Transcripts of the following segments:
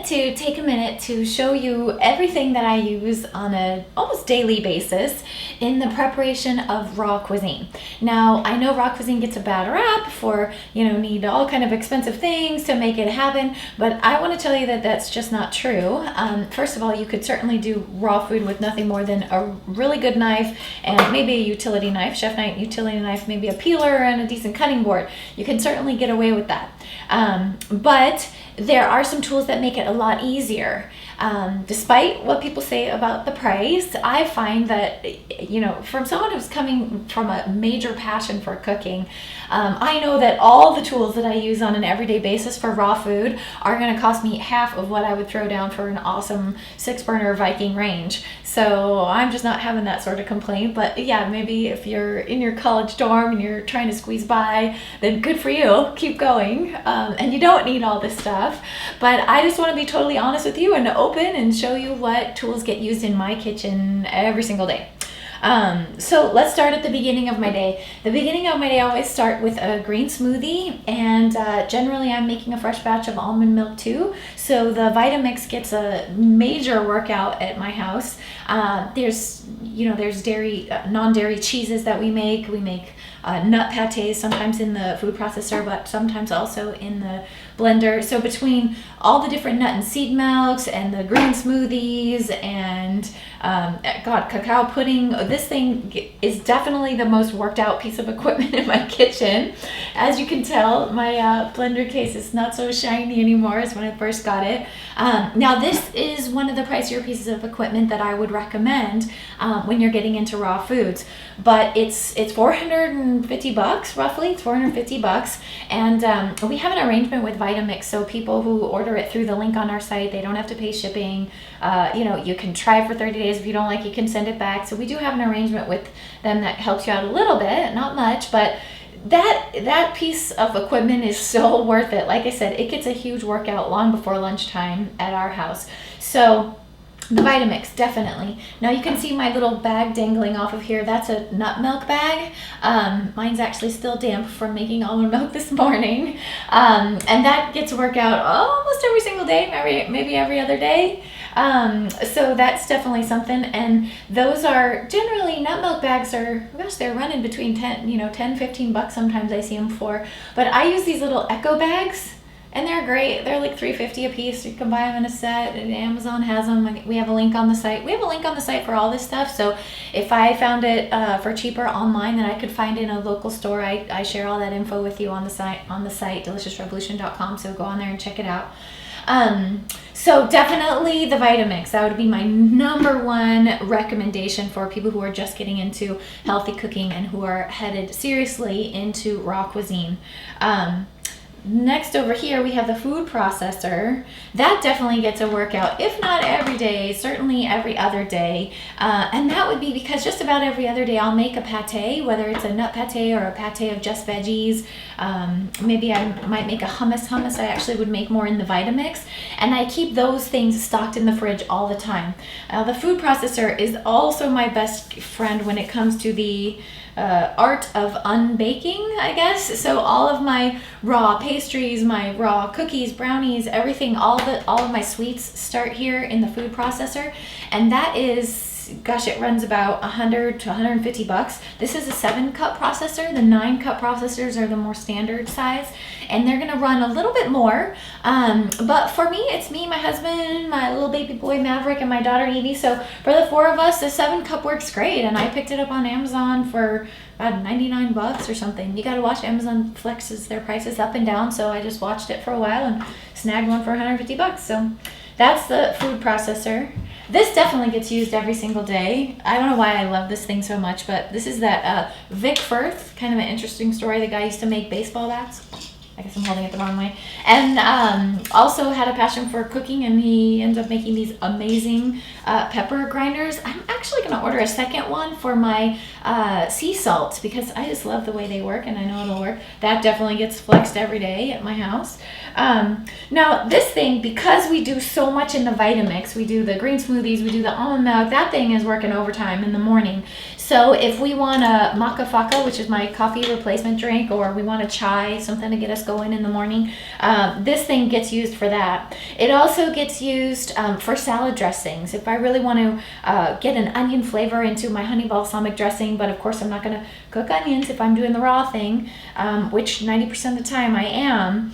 to take a minute to show you everything that I use on a almost daily basis in the preparation of raw cuisine. Now, I know raw cuisine gets a bad rap for, need all kind of expensive things to make it happen, but I want to tell you that that's just not true. First of all, you could certainly do raw food with nothing more than a really good knife and maybe a utility knife, chef knife, utility knife, maybe a peeler and a decent cutting board. You can certainly get away with that. But there are some tools that make it a lot easier. Despite what people say about the price, I find that, from someone who's coming from a major passion for cooking, I know that all the tools that I use on an everyday basis for raw food are going to cost me half of what I would throw down for an awesome 6-burner Viking range. So I'm just not having that sort of complaint. But yeah, maybe if you're in your college dorm and you're trying to squeeze by, then good for you. Keep going. And you don't need all this stuff. But I just want to be totally honest with you and open and show you what tools get used in my kitchen every single day. So let's start at the beginning of my day. The beginning of my day, I always start with a green smoothie, and generally I'm making a fresh batch of almond milk too. So the Vitamix gets a major workout at my house. There's dairy, non-dairy cheeses that we make. We make nut patés, sometimes in the food processor, but sometimes also in the blender. So between all the different nut and seed milks and the green smoothies and cacao pudding, this thing is definitely the most worked out piece of equipment in my kitchen. As you can tell, my blender case is not so shiny anymore as when I first got it. Now this is one of the pricier pieces of equipment that I would recommend when you're getting into raw foods, but it's $450 roughly. It's $450, and we have an arrangement with Vitamix, so people who order it through the link on our site, they don't have to pay shipping. You can try for 30 days. If you don't like, you can send it back. So we do have an arrangement with them that helps you out a little bit, not much, but that piece of equipment is so worth it. Like I said, it gets a huge workout long before lunchtime at our house. So the Vitamix, definitely. Now you can see my little bag dangling off of here. That's a nut milk bag. Mine's actually still damp from making almond milk this morning. And that gets a workout almost every single day, maybe every other day. So that's definitely something. And those are generally, nut milk bags are, they're running between 10, 15 bucks sometimes I see them for. But I use these little Echo bags. And they're great. They're like $3.50 a piece. You can buy them in a set, and Amazon has them. We have a link on the site. We have a link on the site for all this stuff. So if I found it for cheaper online than I could find in a local store, I share all that info with you on the site, deliciousrevolution.com. So go on there and check it out. So definitely the Vitamix. That would be my number one recommendation for people who are just getting into healthy cooking and who are headed seriously into raw cuisine. Next over here, we have the food processor. That definitely gets a workout, if not every day, certainly every other day. And that would be because just about every other day I'll make a pate, whether it's a nut pate or a pate of just veggies. Maybe I might make a hummus. Hummus I actually would make more in the Vitamix. And I keep those things stocked in the fridge all the time. The food processor is also my best friend when it comes to the art of unbaking, I guess. So all of my raw pastries, my raw cookies, brownies, everything, all of my sweets start here in the food processor, and that is, it runs about $100 to $150. This is a 7-cup processor. The 9-cup processors are the more standard size, and they're gonna run a little bit more. But for me, it's me, my husband, my little baby boy Maverick, and my daughter Evie. So for the 4 of us, the 7-cup works great, and I picked it up on Amazon for about 99 bucks or something. You gotta watch, Amazon flexes their prices up and down, so I just watched it for a while and snagged one for 150 bucks. So that's the food processor. This definitely gets used every single day. I don't know why I love this thing so much, but this is that Vic Firth, kind of an interesting story. The guy used to make baseball bats. I guess I'm holding it the wrong way. And also had a passion for cooking, and he ends up making these amazing pepper grinders. I'm actually going to order a second one for my sea salt because I just love the way they work, and I know it'll work. That definitely gets flexed every day at my house. Now, this thing, because we do so much in the Vitamix, we do the green smoothies, we do the almond milk, that thing is working overtime in the morning. So if we want a maca faca, which is my coffee replacement drink, or we want a chai, something to get us go in the morning. This thing gets used for that. It also gets used for salad dressings. If I really want to get an onion flavor into my honey balsamic dressing, but of course I'm not going to cook onions if I'm doing the raw thing, which 90% of the time I am.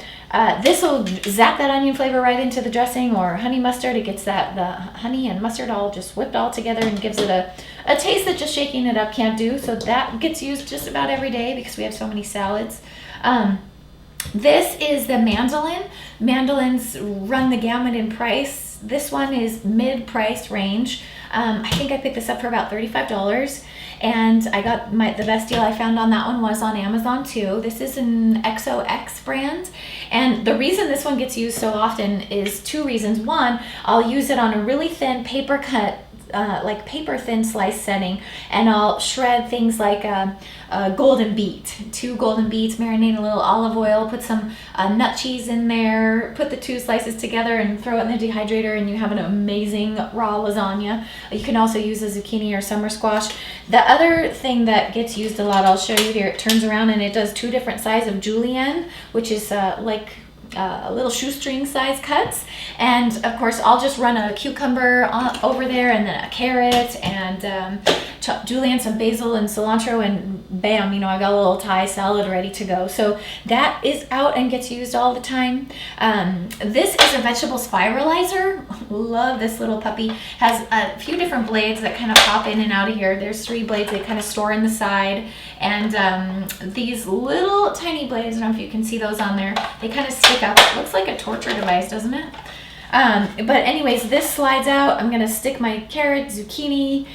This will zap that onion flavor right into the dressing, or honey mustard. It gets the honey and mustard all just whipped all together and gives it a taste that just shaking it up can't do. So that gets used just about every day because we have so many salads. This is the Mandoline. Mandolines run the gamut in price. This one is mid-price range. I think I picked this up for about $35. And I got the best deal I found on that one was on Amazon too. This is an XOX brand. And the reason this one gets used so often is two reasons. One, I'll use it on a really thin paper cut, like paper thin slice setting, and I'll shred things like a golden beet, 2 golden beets, marinate in a little olive oil, put some nut cheese in there, put the 2 slices together and throw it in the dehydrator, and you have an amazing raw lasagna. You can also use a zucchini or summer squash. The other thing that gets used a lot, I'll show you here, it turns around and it does 2 different sizes of julienne, which is like little shoestring size cuts. And of course I'll just run a cucumber over there, and then a carrot, and julienne, some basil and cilantro, and bam, you know, I got a little Thai salad ready to go. So that is out and gets used all the time. This is a vegetable spiralizer. Love this little puppy. Has a few different blades that kind of pop in and out of here. There's 3 blades they kind of store in the side, and these little tiny blades, I don't know if you can see those on there, they kind of stick up. It looks like a torture device, doesn't it? But anyways, this slides out. I'm gonna stick my carrot, zucchini,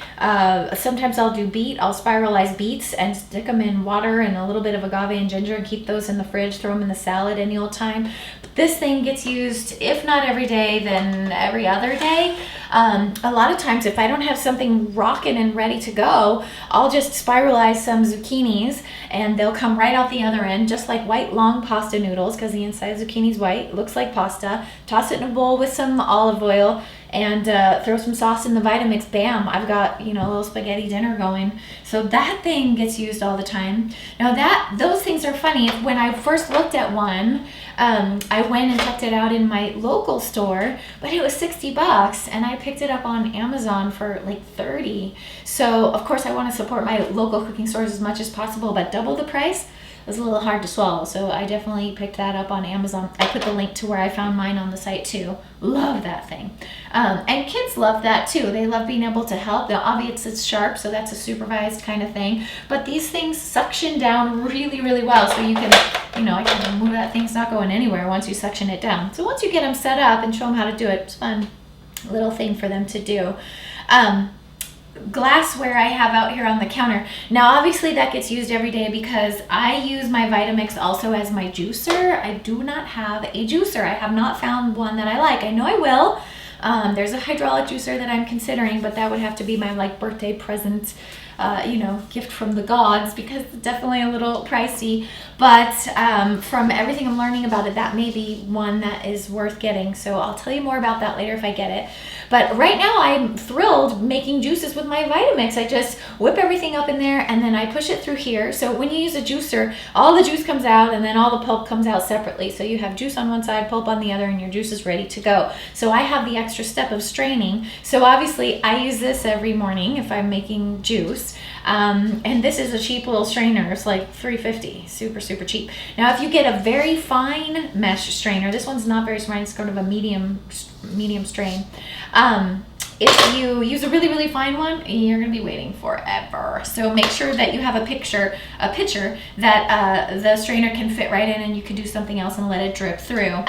sometimes I'll do beet. I'll spiralize beets and stick them in water and a little bit of agave and ginger and keep those in the fridge, throw them in the salad any old time. But this thing gets used, if not every day, then every other day. A lot of times if I don't have something rocking and ready to go, I'll just spiralize some zucchinis and they'll come right out the other end, just like white long pasta noodles, because the inside zucchini's white, looks like pasta. Toss it in a bowl with some olive oil and throw some sauce in the Vitamix. Bam, I've got, you know, a little spaghetti dinner going. So that thing gets used all the time. Now those things are funny. When I first looked at one, I went and checked it out in my local store, but it was $60 and I picked it up on Amazon for like $30. So of course I want to support my local cooking stores as much as possible, but double the price was a little hard to swallow. So I definitely picked that up on Amazon. I put the link to where I found mine on the site too. Love that thing. And kids love that too. They love being able to help. Now obviously it's sharp, so that's a supervised kind of thing. But these things suction down really, really well. So you can, you know, I can move that thing's not going anywhere once you suction it down. So once you get them set up and show them how to do it, it's a fun little thing for them to do. Glassware I have out here on the counter. Now obviously that gets used every day because I use my Vitamix also as my juicer. I do not have a juicer. I have not found one that I like. I know I will. There's a hydraulic juicer that I'm considering, but that would have to be my like birthday present, you know, gift from the gods, because it's definitely a little pricey. But from everything I'm learning about it, that may be one that is worth getting. So I'll tell you more about that later if I get it. But right now I'm thrilled making juices with my Vitamix. I just whip everything up in there and then I push it through here. So when you use a juicer, all the juice comes out and then all the pulp comes out separately. So you have juice on one side, pulp on the other, and your juice is ready to go. So I have the extra step of straining. So obviously I use this every morning if I'm making juice. And this is a cheap little strainer. It's like $3.50, super cheap. Now if you get a very fine mesh strainer, this one's not very fine, it's kind of a medium strain. If you use a really fine one, you're gonna be waiting forever. So make sure that you have a pitcher that the strainer can fit right in and you can do something else and let it drip through.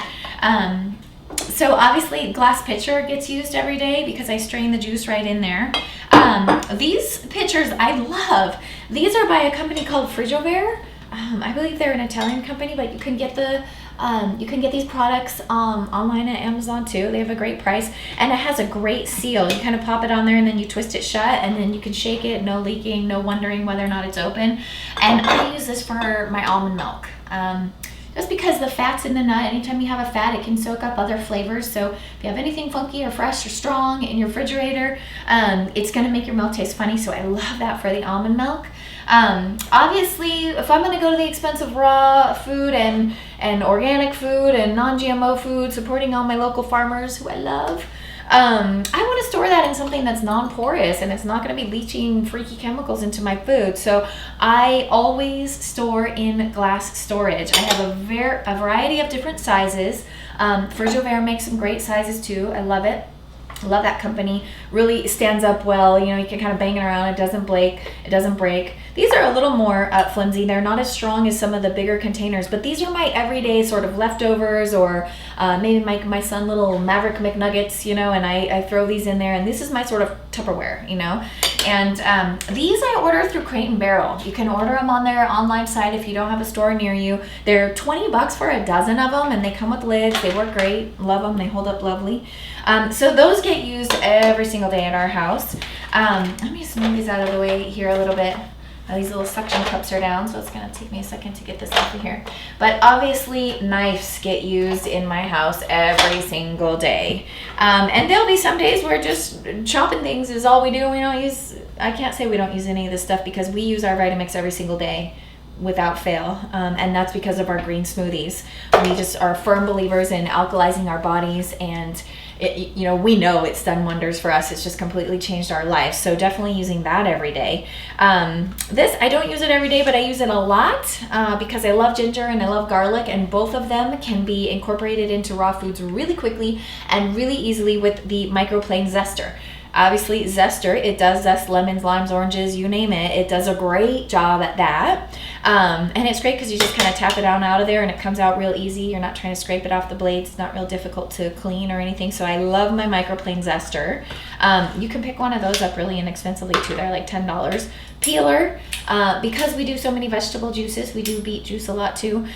So obviously glass pitcher gets used every day because I strain the juice right in there. These pitchers I love. These are by a company called Friggovare. I believe they're an Italian company, but you can get these products online at Amazon too. They have a great price and it has a great seal. You kind of pop it on there and then you twist it shut and then you can shake it, no leaking, no wondering whether or not it's open. And I use this for my almond milk. Just because the fat's in the nut, anytime you have a fat, it can soak up other flavors. So if you have anything funky or fresh or strong in your refrigerator, it's gonna make your milk taste funny. So I love that for the almond milk. Obviously, if I'm going to go to the expense of raw food and organic food and non-GMO food, supporting all my local farmers who I love, I want to store that in something that's non-porous and it's not going to be leaching freaky chemicals into my food. So I always store in glass storage. I have a variety of different sizes. Frigivare makes some great sizes too. I love it. Love that company. Really stands up well. You know, you can kind of bang it around. It doesn't break. These are a little more flimsy. They're not as strong as some of the bigger containers, but these are my everyday sort of leftovers, or maybe my son little Maverick McNuggets, you know, and I throw these in there, and this is my sort of Tupperware, you know. And these I order through Crate and Barrel. You can order them on their online site if you don't have a store near you. They're $20 for a dozen of them, and they come with lids. They work great. Love them. They hold up lovely. So those get used every single day in our house. Let me just move these out of the way here a little bit. These little suction cups are down, so it's going to take me a second to get this off of here. But obviously, knives get used in my house every single day. And there'll be some days where just chopping things is all we do. We don't use, I can't say we don't use any of this stuff, because we use our Vitamix every single day without fail. And that's because of our green smoothies. We just are firm believers in alkalizing our bodies, and you know, we know it's done wonders for us. It's just completely changed our lives. So definitely using that every day. This, I don't use it every day, but I use it a lot because I love ginger and I love garlic, and both of them can be incorporated into raw foods really quickly and really easily with the microplane zester. Obviously, zester, it does zest lemons, limes, oranges, you name it. It does a great job at that. And it's great because you just kind of tap it out of there and it comes out real easy. You're not trying to scrape it off the blades. It's not real difficult to clean or anything. So I love my microplane zester. You can pick one of those up really inexpensively too. They're like $10. Peeler, because we do so many vegetable juices, we do beet juice a lot too.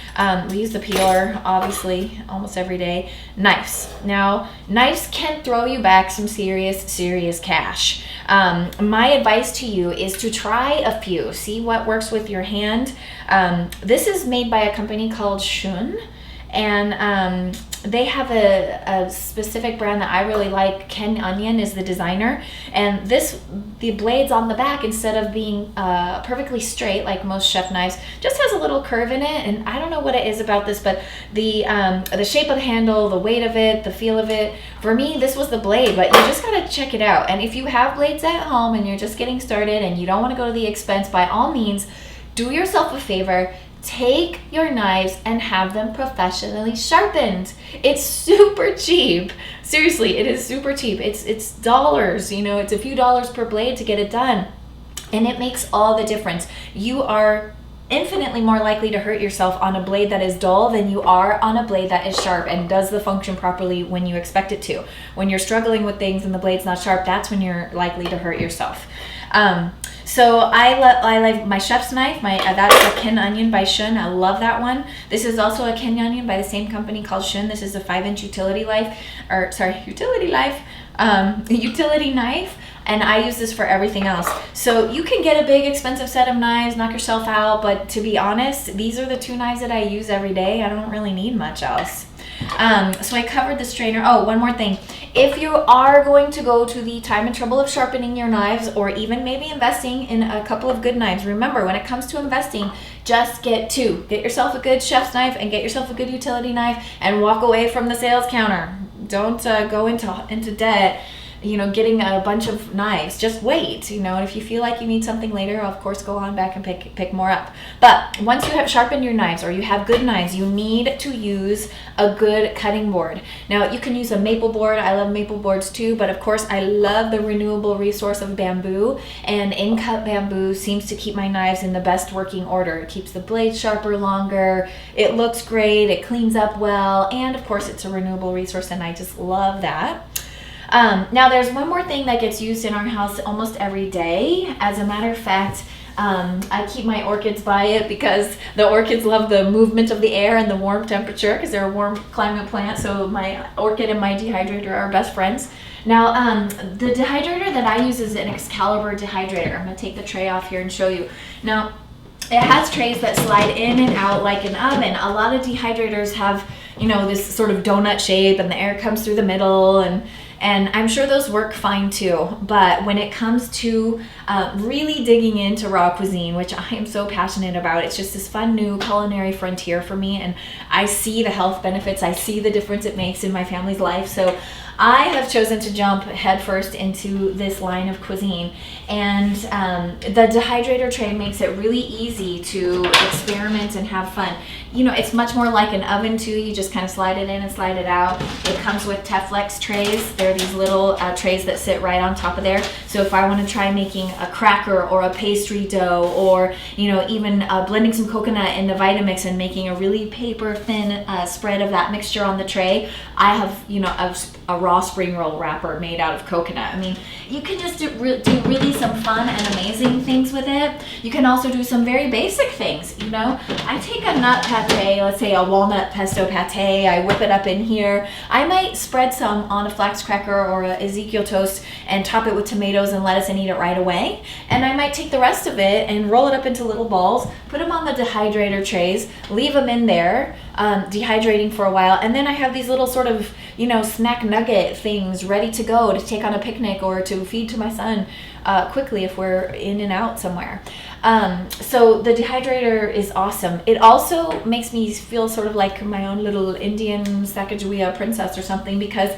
We use the peeler obviously almost every day. Knives. Now, knives can throw you back some serious cash. My advice to you is to try a few. See what works with your hand. This is made by a company called Shun, and they have a specific brand that I really like. Ken Onion is the designer, and the blades on the back, instead of being perfectly straight like most chef knives, just has a little curve in it. And I don't know what it is about this, but the shape of the handle, the weight of it, the feel of it, for me this was the blade. But you just gotta check it out. And if you have blades at home and you're just getting started and you don't want to go to the expense, by all means do yourself a favor. Take your knives and have them professionally sharpened. It's super cheap. Seriously, it is super cheap. It's dollars, you know, it's a few dollars per blade to get it done. And it makes all the difference. You are infinitely more likely to hurt yourself on a blade that is dull than you are on a blade that is sharp and does the function properly when you expect it to. When you're struggling with things and the blade's not sharp, that's when you're likely to hurt yourself. So I like my chef's knife. That's a Ken Onion by Shun. I love that one. This is also a Ken Onion by the same company called Shun. This is a 5-inch utility knife, and I use this for everything else. So you can get a big expensive set of knives, knock yourself out, but to be honest, these are the two knives that I use every day. I don't really need much else. So I covered the strainer. Oh, one more thing. If you are going to go to the time and trouble of sharpening your knives, or even maybe investing in a couple of good knives, remember, when it comes to investing, just get two. Get yourself a good chef's knife and get yourself a good utility knife, and walk away from the sales counter. Don't go into debt, you know, getting a bunch of knives. Just wait, you know, and if you feel like you need something later, of course, go on back and pick more up. But once you have sharpened your knives, or you have good knives, you need to use a good cutting board. Now, you can use a maple board. I love maple boards too, but of course, I love the renewable resource of bamboo, and in-cut bamboo seems to keep my knives in the best working order. It keeps the blade sharper longer, it looks great, it cleans up well, and of course, it's a renewable resource, and I just love that. Now, there's one more thing that gets used in our house almost every day. As a matter of fact, I keep my orchids by it because the orchids love the movement of the air and the warm temperature, because they're a warm climate plant. So my orchid and my dehydrator are best friends. Now, the dehydrator that I use is an Excalibur dehydrator. I'm going to take the tray off here and show you. Now, it has trays that slide in and out like an oven. A lot of dehydrators have, you know, this sort of donut shape, and the air comes through the middle, and And I'm sure those work fine too. But when it comes to really digging into raw cuisine, which I am so passionate about, it's just this fun new culinary frontier for me. And I see the health benefits. I see the difference it makes in my family's life. So I have chosen to jump headfirst into this line of cuisine, and the dehydrator tray makes it really easy to experiment and have fun. You know, it's much more like an oven too. You just kind of slide it in and slide it out. It comes with Teflex trays. They're these little trays that sit right on top of there. So if I want to try making a cracker or a pastry dough, or you know, even blending some coconut in the Vitamix and making a really paper thin spread of that mixture on the tray, I have, you know, a raw spring roll wrapper made out of coconut. I mean, you can just do really some fun and amazing things with it. You can also do some very basic things, you know. I take a nut pate, let's say a walnut pesto pate, I whip it up in here. I might spread some on a flax cracker or a Ezekiel toast and top it with tomatoes and lettuce and eat it right away. And I might take the rest of it and roll it up into little balls, put them on the dehydrator trays, leave them in there, dehydrating for a while, and then I have these little sort of, you know, snack nugget things ready to go to take on a picnic or to feed to my son quickly if we're in and out somewhere. So the dehydrator is awesome. It also makes me feel sort of like my own little Indian Sacagawea princess or something, because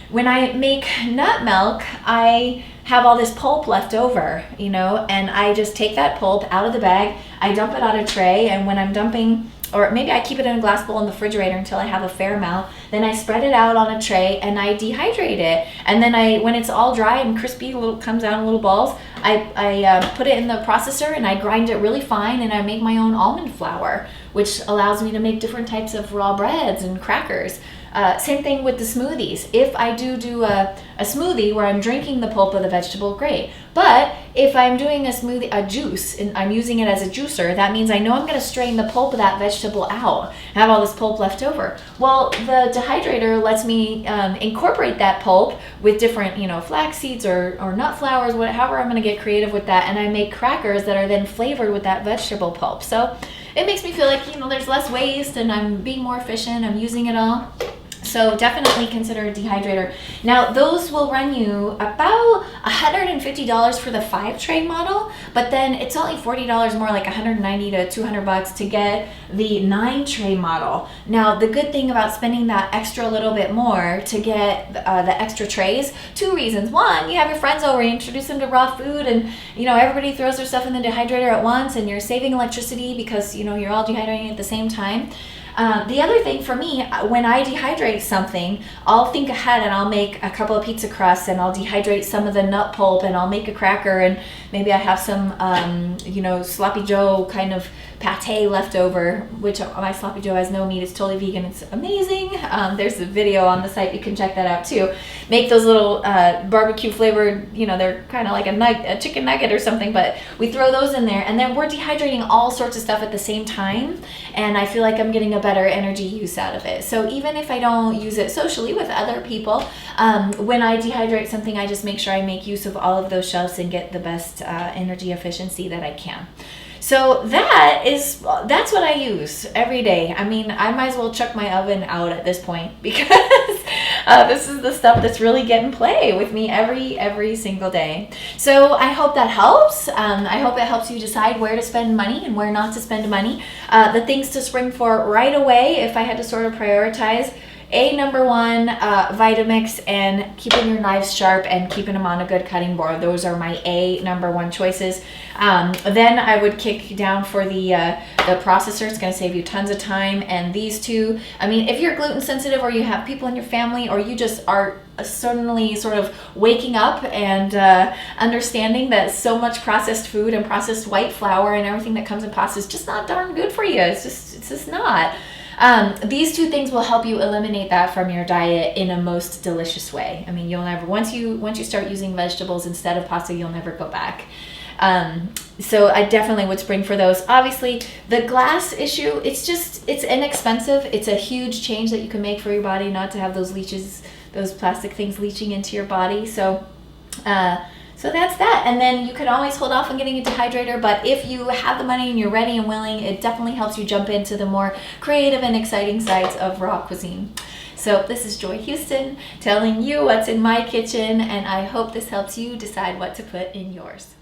when I make nut milk, I have all this pulp left over, you know, and I just take that pulp out of the bag, I dump it on a tray, and when I'm dumping, or maybe I keep it in a glass bowl in the refrigerator until I have a fair amount, then I spread it out on a tray and I dehydrate it. And then when it's all dry and crispy, comes out in little balls, I put it in the processor and I grind it really fine, and I make my own almond flour, which allows me to make different types of raw breads and crackers. Same thing with the smoothies. If I do a smoothie where I'm drinking the pulp of the vegetable, great. But if I'm doing a juice, and I'm using it as a juicer, that means I know I'm going to strain the pulp of that vegetable out, have all this pulp left over. Well, the dehydrator lets me incorporate that pulp with different, you know, flax seeds or nut flours, however I'm going to get creative with that, and I make crackers that are then flavored with that vegetable pulp. So it makes me feel like, you know, there's less waste and I'm being more efficient, I'm using it all. So definitely consider a dehydrator. Now those will run you about $150 for the 5-tray model, but then it's only $40 more, like $190 to $200 to get the 9-tray model. Now the good thing about spending that extra little bit more to get the extra trays, 2 reasons. One, you have your friends over, you introduce them to raw food, and you know, everybody throws their stuff in the dehydrator at once, and you're saving electricity because, you know, you're all dehydrating at the same time. The other thing for me, when I dehydrate something, I'll think ahead and I'll make a couple of pizza crusts, and I'll dehydrate some of the nut pulp, and I'll make a cracker, and maybe I have some, you know, sloppy joe kind of pate left over, which my sloppy joe has no meat, it's totally vegan, it's amazing. There's a video on the site, you can check that out too. Make those little barbecue flavored, you know, they're kind of like a chicken nugget or something, but we throw those in there, and then we're dehydrating all sorts of stuff at the same time, and I feel like I'm getting a better energy use out of it. So even if I don't use it socially with other people, when I dehydrate something, I just make sure I make use of all of those shelves and get the best energy efficiency that I can. So that's what I use every day. I mean, I might as well chuck my oven out at this point, because this is the stuff that's really getting play with me every single day. So I hope that helps. I hope it helps you decide where to spend money and where not to spend money. The things to spring for right away, if I had to sort of prioritize, number one, Vitamix and keeping your knives sharp and keeping them on a good cutting board. Those are my number one choices. Then I would kick down for the processor. It's going to save you tons of time. And these two, I mean, if you're gluten sensitive, or you have people in your family, or you just are suddenly sort of waking up and understanding that so much processed food and processed white flour and everything that comes in pasta is just not darn good for you. It's just not. These two things will help you eliminate that from your diet in a most delicious way. I mean, you'll never, once you start using vegetables instead of pasta, you'll never go back. So I definitely would spring for those. Obviously, the glass issue, it's inexpensive. It's a huge change that you can make for your body, not to have those leaches, those plastic things leaching into your body. So that's that. And then you can always hold off on getting a dehydrator, but if you have the money and you're ready and willing, it definitely helps you jump into the more creative and exciting sides of raw cuisine. So this is Joy Houston telling you what's in my kitchen, and I hope this helps you decide what to put in yours.